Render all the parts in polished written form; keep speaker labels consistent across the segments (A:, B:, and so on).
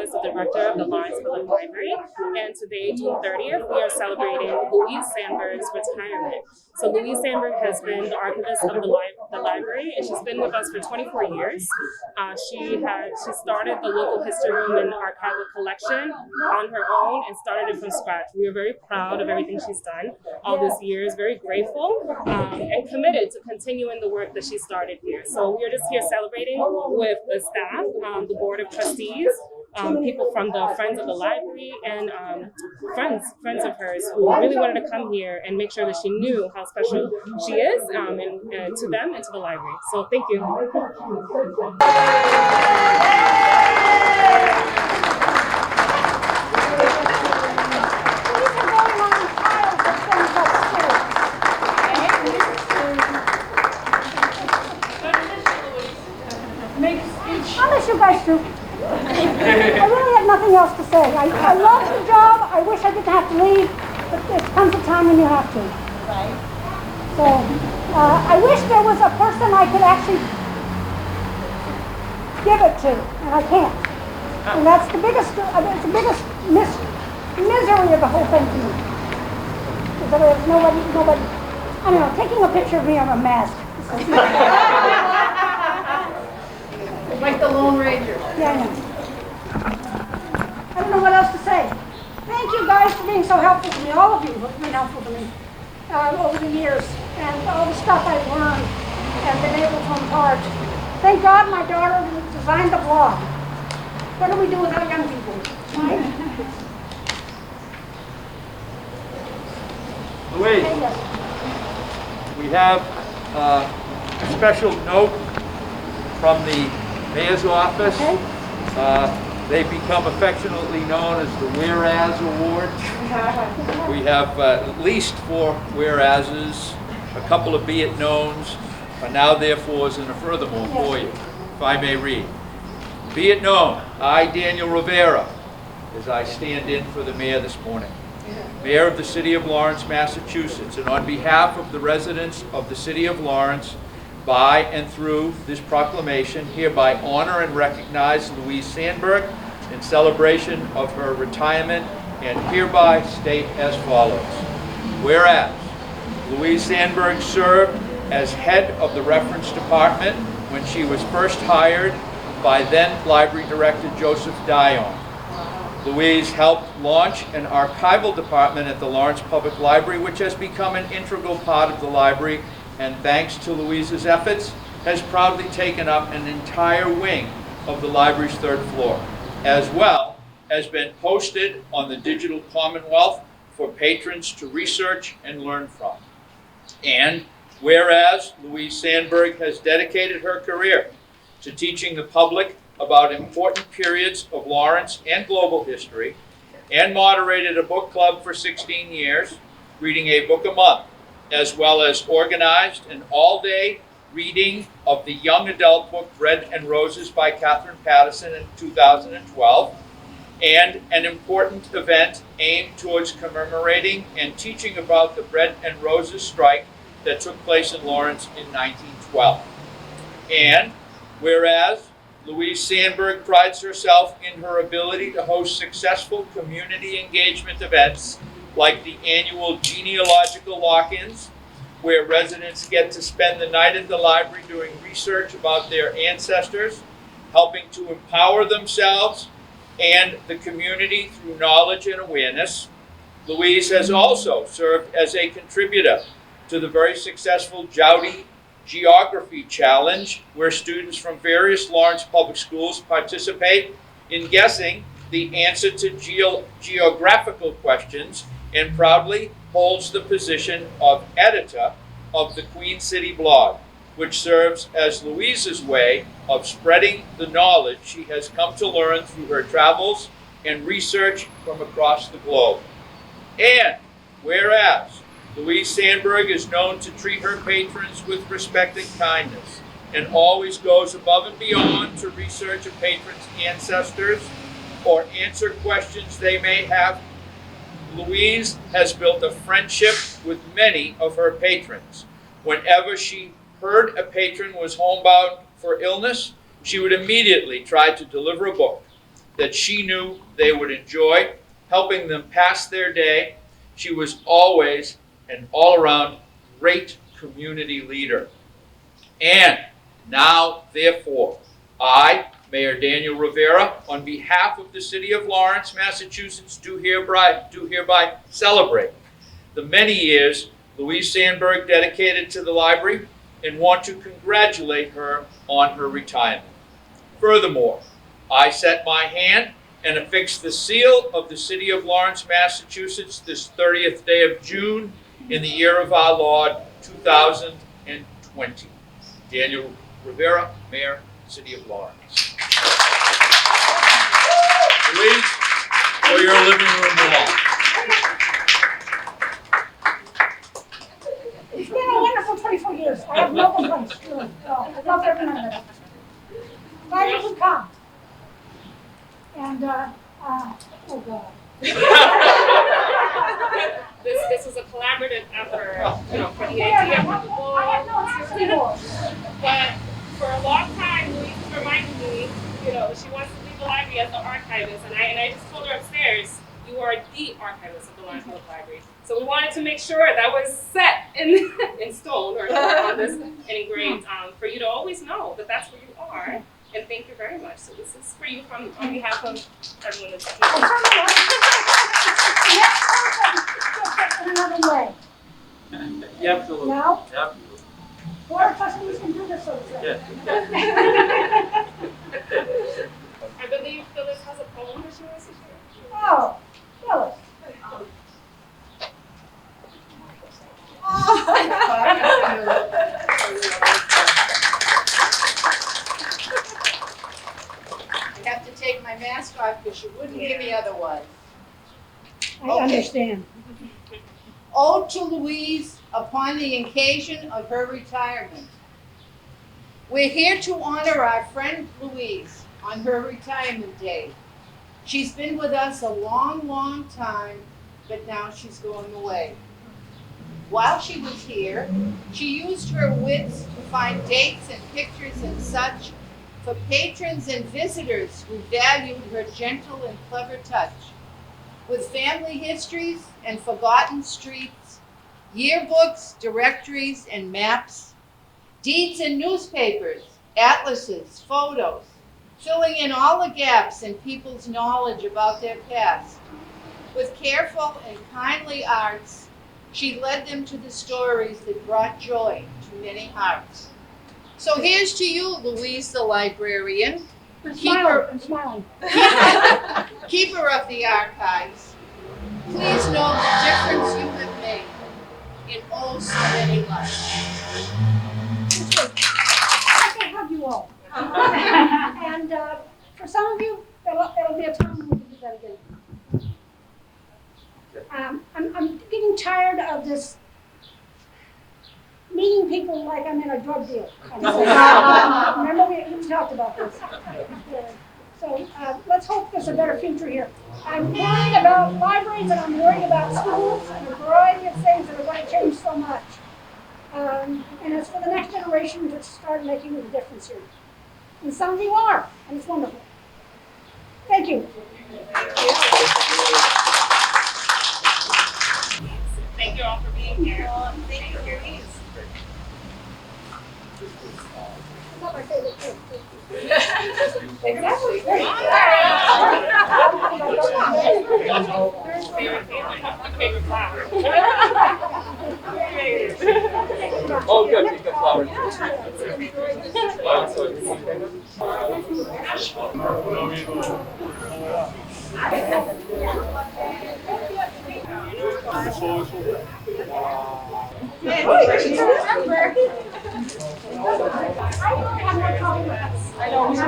A: The director of the Lawrence Public Library, and today, June 30th, we are celebrating Louise Sandberg's retirement. So Louise Sandberg has been the archivist of the library, and she's been with us for 24 years. She started the local history room and archival collection on her own and started it from scratch. We are very proud of everything she's done all these years, very grateful and committed to continuing the work that she started here. So we are just here celebrating with the staff, the board of trustees, people from the Friends of the Library, and friends of hers who really wanted to come here and make sure that she knew how special she is and to them and to the library. So thank you.
B: I'll let you guys do. I really have nothing else to say. I love the job. I wish I didn't have to leave, but there comes a time when you have to. Right. So I wish there was a person I could actually give it to, and I can't. And that's the biggest, misery of the whole thing to me. Is that there's nobody. I don't know. Taking a picture of me on a mask.
C: Like the Lone Ranger.
B: Yeah, I know. I don't know what else to say. Thank you guys for being so helpful to me. All of you have been helpful to me over the years, and all the stuff I've learned and been able to impart. Thank God my daughter designed the blog. What do we do without young people? Right?
D: Louise,
B: Okay, yes.
D: we have a special note from the Mayor's office.
B: Okay.
D: They become affectionately known as the Whereas Award. We have at least 4 whereases, a couple of be it knowns, a now therefores, and a furthermore for you, if I may read. Be it known, I, Daniel Rivera, as I stand in for the mayor this morning, Mayor of the City of Lawrence, Massachusetts, and on behalf of the residents of the City of Lawrence, by and through this proclamation, hereby honor and recognize Louise Sandberg in celebration of her retirement, and hereby state as follows. Whereas Louise Sandberg served as head of the reference department when she was first hired by then Library Director Joseph Dion. Louise helped launch an archival department at the Lawrence Public Library, which has become an integral part of the library, and thanks to Louise's efforts, has proudly taken up an entire wing of the library's 3rd floor, as well as been posted on the Digital Commonwealth for patrons to research and learn from. And whereas Louise Sandberg has dedicated her career to teaching the public about important periods of Lawrence and global history, and moderated a book club for 16 years, reading a book a month, as well as organized an all-day reading of the young adult book Bread and Roses by Catherine Patterson in 2012, and an important event aimed towards commemorating and teaching about the Bread and Roses strike that took place in Lawrence in 1912. And whereas Louise Sandberg prides herself in her ability to host successful community engagement events like the annual genealogical lock-ins, where residents get to spend the night at the library doing research about their ancestors, helping to empower themselves and the community through knowledge and awareness. Louise has also served as a contributor to the very successful DOWD Geography Challenge, where students from various Lawrence public schools participate in guessing the answer to geographical questions, and proudly holds the position of editor of the Queen City blog. which serves as Louise's way of spreading the knowledge she has come to learn through her travels and research from across the globe. And whereas Louise Sandberg is known to treat her patrons with respect and kindness, and always goes above and beyond to research a patron's ancestors or answer questions they may have, Louise has built a friendship with many of her patrons. Whenever she heard a patron was homebound for illness, she would immediately try to deliver a book that she knew they would enjoy, helping them pass their day. She was always an all-around great community leader. And now, therefore, I, Mayor Daniel Rivera, on behalf of the City of Lawrence, Massachusetts, do hereby celebrate the many years Louise Sandberg dedicated to the library and want to congratulate her on her retirement. Furthermore, I set my hand and affix the seal of the City of Lawrence, Massachusetts, this 30th day of June in the year of our Lord, 2020. Daniel Rivera, Mayor, City of Lawrence. Louise, for your living room wall.
B: It's been a wonderful 24 years. I have no complaints. Really. So, I love every minute of it. Glad you could come. And, oh God.
A: This was a collaborative effort, for the idea of the book.
B: I have no answer anymore.
A: But for a long time, Louise reminded me, she wants to leave the library as the archivist, and I just told her upstairs, you are the archivist of the Lawrence Public Library. So we wanted to make sure that was set in stone or on this and engraved for you to always know that that's where you are. And thank you very much. So this is for you on behalf of everyone that's
B: In another way.
D: Yeah, absolutely.
B: Now,
D: Absolutely.
B: Board of Trustees can do this sort of thing.
D: Yeah.
A: I believe Phyllis has a poem that she wants to share.
B: Oh, Phyllis.
C: I have to take my mask off because you wouldn't give me otherwise.
B: I understand.
C: Ode to Louise upon the occasion of her retirement. We're here to honor our friend Louise on her retirement day. She's been with us a long, long time, but now she's going away. While she was here, she used her wits to find dates and pictures and such for patrons and visitors who valued her gentle and clever touch. With family histories and forgotten streets, yearbooks, directories, and maps, deeds and newspapers, atlases, photos, filling in all the gaps in people's knowledge about their past. With careful and kindly arts, she led them to the stories that brought joy to many hearts. So here's to you, Louise the librarian,
B: I'm smiling.
C: keeper of the archives. Please know the difference you have made in oh so many lives.
B: I can hug you all. And for some of you, it'll be a time when we can do that again. I'm getting tired of this meeting people like I'm in a drug deal. Remember we talked about this. So let's hope there's a better future here. I'm worried about libraries and I'm worried about schools and a variety of things that are going to change so much. And it's for the next generation to start making a difference here. And some of you are, and it's wonderful. Thank you.
A: Thank you all for being here.
C: Thank you, Louise.
B: It's not my favorite thing.
C: Exactly.
A: Favorite flower.
D: Oh, good. You got flowers.
B: I know, he's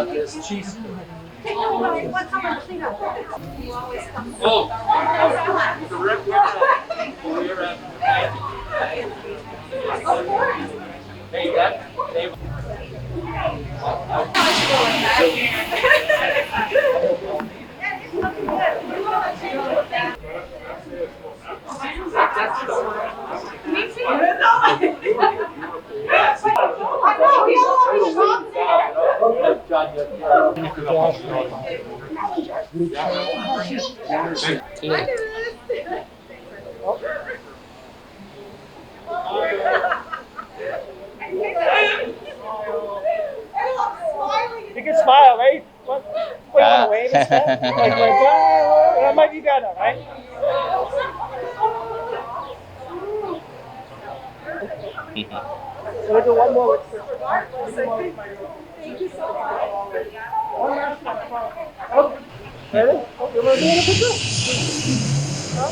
D: There's cheese.
B: Oh,
D: Oh, direct where hey, that, they.
E: You can smile, right? What you want to wave and stuff? That might be better, right? We'll do one more with Thank you so much. One last one. Oh, ready? Oh, you want to do a picture? Oh.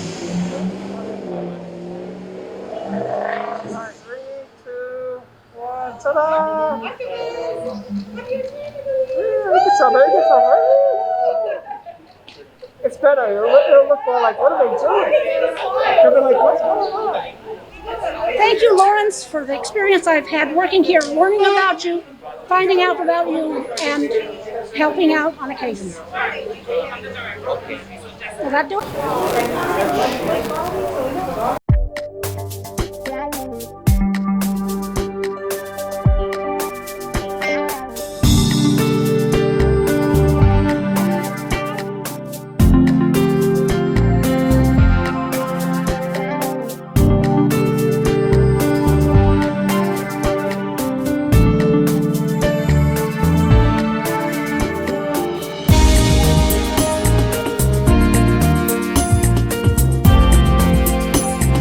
E: Alright, 3, 2, 1, ta-da! You can celebrate, It's better. It'll look more like, what are they doing? They'll be like, what's going on?
B: thank you, Lawrence, for the experience I've had working here, learning about you, finding out about you, and helping out on a case. Does that do it?